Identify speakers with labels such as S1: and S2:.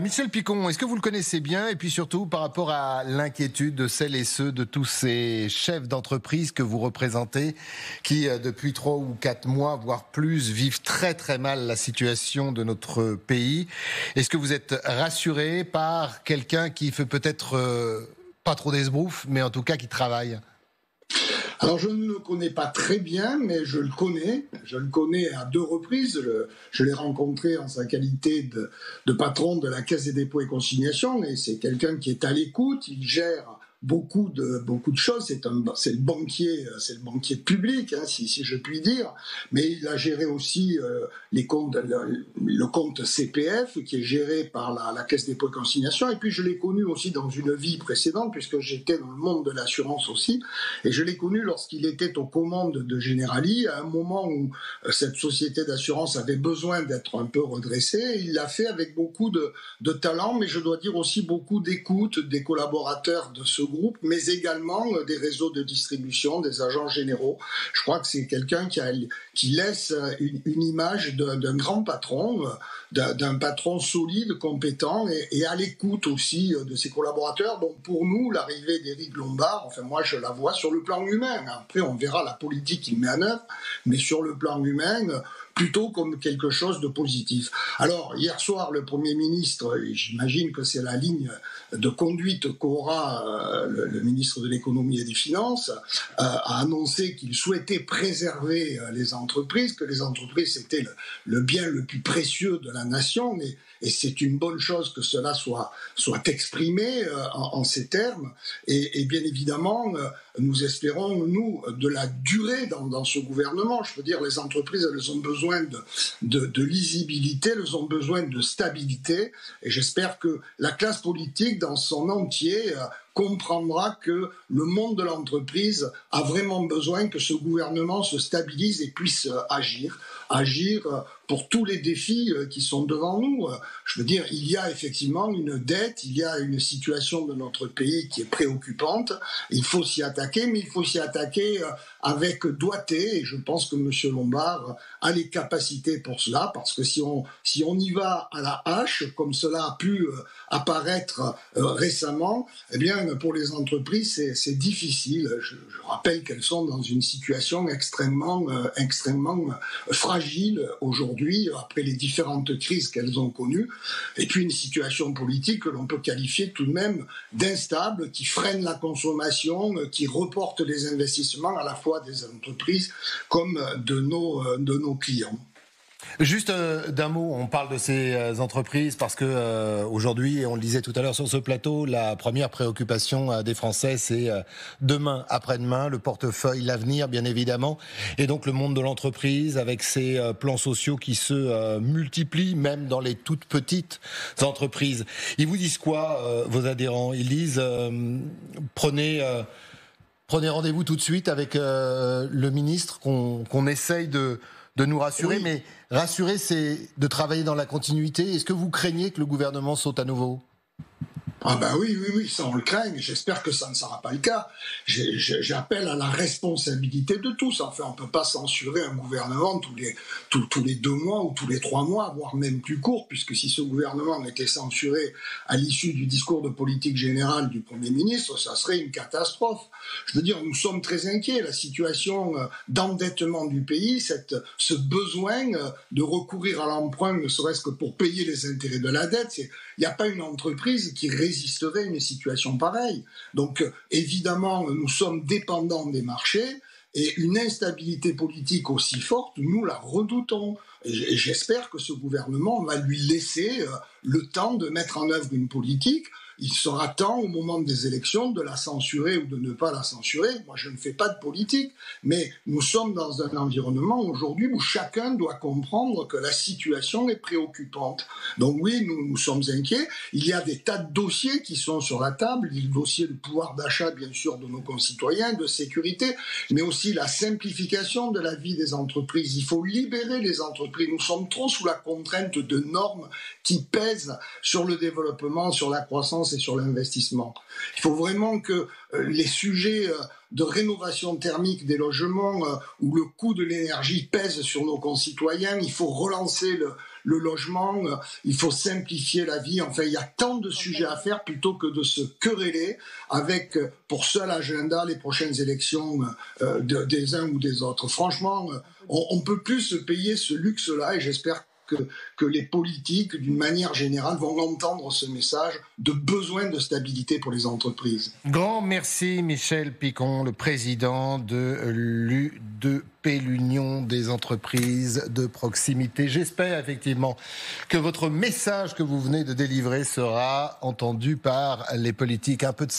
S1: Michel Picon, est-ce que vous le connaissez bien? Et puis surtout, par rapport à l'inquiétude de celles et ceux, de tous ces chefs d'entreprise que vous représentez, qui depuis 3 ou 4 mois, voire plus, vivent très très mal la situation de notre pays. Est-ce que vous êtes rassuré par quelqu'un qui fait peut-être pas trop d'esbroufs, mais en tout cas qui travaille?
S2: Alors je ne le connais pas très bien, mais je le connais. Je le connais à 2 reprises. Je l'ai rencontré en sa qualité de patron de la Caisse des dépôts et consignations, et c'est quelqu'un qui est à l'écoute. Il gère beaucoup de choses. C'est le banquier public, hein, si je puis dire. Mais il a géré aussi le compte CPF, qui est géré par la Caisse des dépôts et consignations. Et puis je l'ai connu aussi dans une vie précédente, puisque j'étais dans le monde de l'assurance aussi. Et je l'ai connu lorsqu'il était aux commandes de Generali, à un moment où cette société d'assurance avait besoin d'être un peu redressée. Il l'a fait avec beaucoup de talent, mais je dois dire aussi beaucoup d'écoute des collaborateurs de ce groupe, mais également des réseaux de distribution, des agents généraux. Je crois que c'est quelqu'un qui laisse une image d'un grand patron, d'un patron solide, compétent et à l'écoute aussi de ses collaborateurs. Donc pour nous, l'arrivée d'Éric Lombard, enfin moi je la vois sur le plan humain. Après on verra la politique qu'il met en œuvre, mais sur le plan humain, plutôt comme quelque chose de positif. Alors, hier soir, le Premier ministre, et j'imagine que c'est la ligne de conduite qu'aura le ministre de l'Économie et des Finances, a annoncé qu'il souhaitait préserver les entreprises, que les entreprises c'était le bien le plus précieux de la nation, et c'est une bonne chose que cela soit exprimé en ces termes. Et bien évidemment, nous espérons, nous, de la durée dans ce gouvernement. Je veux dire, les entreprises, elles ont besoin de lisibilité, elles ont besoin de stabilité, et j'espère que la classe politique dans son entier comprendra que le monde de l'entreprise a vraiment besoin que ce gouvernement se stabilise et puisse agir pour tous les défis qui sont devant nous. Je veux dire, il y a effectivement une dette, il y a une situation de notre pays qui est préoccupante. Il faut s'y attaquer, mais il faut s'y attaquer avec doigté, et je pense que M. Lombard a les capacités pour cela, parce que si on y va à la hache, comme cela a pu apparaître récemment, eh bien, pour les entreprises, c'est difficile. Je rappelle qu'elles sont dans une situation extrêmement fragile aujourd'hui, après les différentes crises qu'elles ont connues, et puis une situation politique que l'on peut qualifier tout de même d'instable, qui freine la consommation, qui reporte les investissements à la fois des entreprises comme de nos clients.
S1: Juste d'un mot, on parle de ces entreprises parce que aujourd'hui, on le disait tout à l'heure sur ce plateau, la première préoccupation des Français, c'est demain, après-demain, le portefeuille, l'avenir, bien évidemment, et donc le monde de l'entreprise avec ses plans sociaux qui se multiplient, même dans les toutes petites entreprises. Ils vous disent quoi, vos adhérents? Ils disent prenez rendez-vous tout de suite avec le ministre, qu'on essaye de nous rassurer, oui. Mais rassurer, c'est de travailler dans la continuité. Est-ce que vous craignez que le gouvernement saute à nouveau ?
S2: Ah ben oui, ça on le craint, j'espère que ça ne sera pas le cas. J'appelle à la responsabilité de tous. Enfin, on ne peut pas censurer un gouvernement tous les 2 mois ou tous les 3 mois, voire même plus court, puisque si ce gouvernement était censuré à l'issue du discours de politique générale du Premier ministre, ça serait une catastrophe. Je veux dire, nous sommes très inquiets. La situation d'endettement du pays, ce besoin de recourir à l'emprunt, ne serait-ce que pour payer les intérêts de la dette, il n'y a pas une entreprise qui résisterait à une situation pareille. Donc, évidemment, nous sommes dépendants des marchés, et une instabilité politique aussi forte, nous la redoutons. Et j'espère que ce gouvernement va lui laisser le temps de mettre en œuvre une politique. Il sera temps, au moment des élections, de la censurer ou de ne pas la censurer. Moi, je ne fais pas de politique, mais nous sommes dans un environnement aujourd'hui où chacun doit comprendre que la situation est préoccupante. Donc oui, nous sommes inquiets. Il y a des tas de dossiers qui sont sur la table. Il y a le dossier de pouvoir d'achat, bien sûr, de nos concitoyens, de sécurité, mais aussi la simplification de la vie des entreprises. Il faut libérer les entreprises. Nous sommes trop sous la contrainte de normes qui pèsent sur le développement, sur la croissance et sur l'investissement. Il faut vraiment que les sujets de rénovation thermique des logements où le coût de l'énergie pèse sur nos concitoyens, il faut relancer le logement, il faut simplifier la vie. Enfin, il y a tant de sujets à faire plutôt que de se quereller avec pour seul agenda les prochaines élections des uns ou des autres. Franchement, on ne peut plus se payer ce luxe-là et j'espère que les politiques, d'une manière générale, vont entendre ce message de besoin de stabilité pour les entreprises.
S1: Grand merci Michel Picon, le président de l'UDP, l'Union des entreprises de proximité. J'espère effectivement que votre message que vous venez de délivrer sera entendu par les politiques. Un peu de